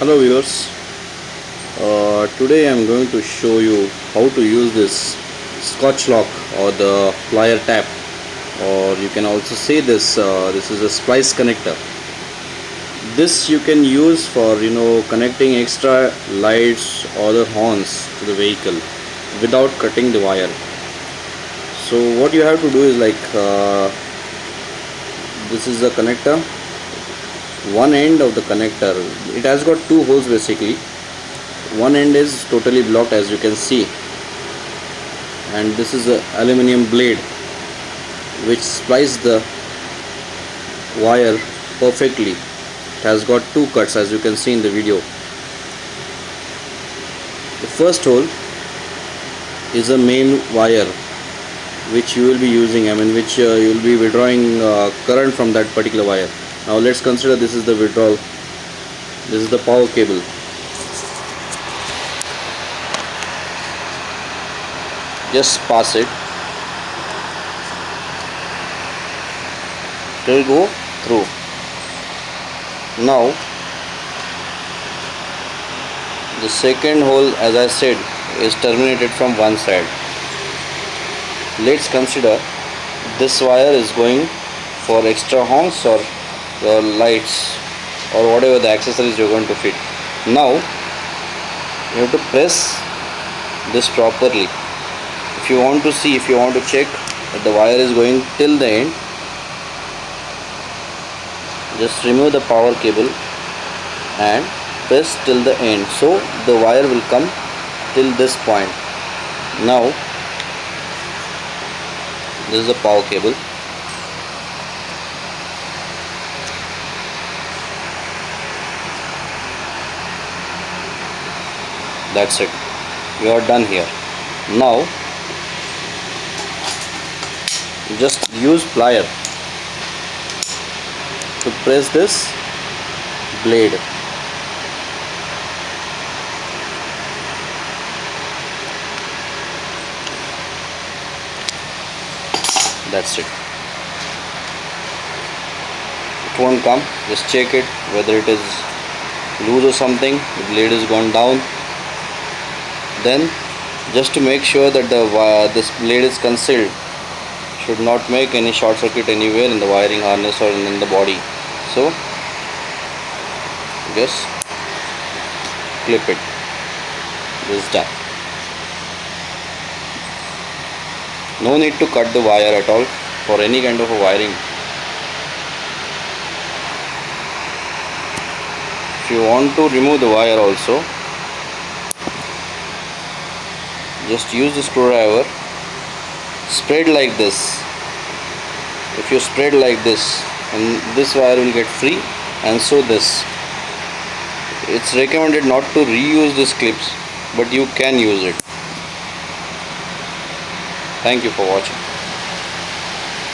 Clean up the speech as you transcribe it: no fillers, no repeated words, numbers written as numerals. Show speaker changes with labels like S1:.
S1: Hello viewers, today I am going to show you how to use this Scotch lock or the plier tap, or you can also say this is a splice connector. This you can use for connecting extra lights or the horns to the vehicle without cutting the wire. So what you have to do is this is the connector. One end of the connector, it has got two holes basically. One end is totally blocked, as you can see, and this is a aluminum blade which splices the wire perfectly. It has got two cuts, as you can see in the video. The first hole is a main wire which you will be using, which you will be withdrawing current from that particular wire. Now let's consider this is the withdrawal. This is the power cable. Just pass it. It will go through. Now the second hole, as I said, is terminated from one side. Let's consider this wire is going for extra horns or your lights or whatever the accessories you're going to fit. Now you have to press this properly. If you want to check that the wire is going till the end, just remove the power cable and press till the end, so the wire will come till this point. Now this is the power cable. That's it, we are done here. Now just use plier to press this blade. That's it. It won't come. Just check it whether it is loose or something. The blade is gone down. Then just to make sure that this blade is concealed, should not make any short circuit anywhere in the wiring harness or in the body. So just clip it. This is done. No need to cut the wire at all for any kind of a wiring. If you want to remove the wire also, just use the screwdriver, spread like this. If you spread like this, and this wire will get free, and so this. It's recommended not to reuse these clips, but you can use it. Thank you for watching.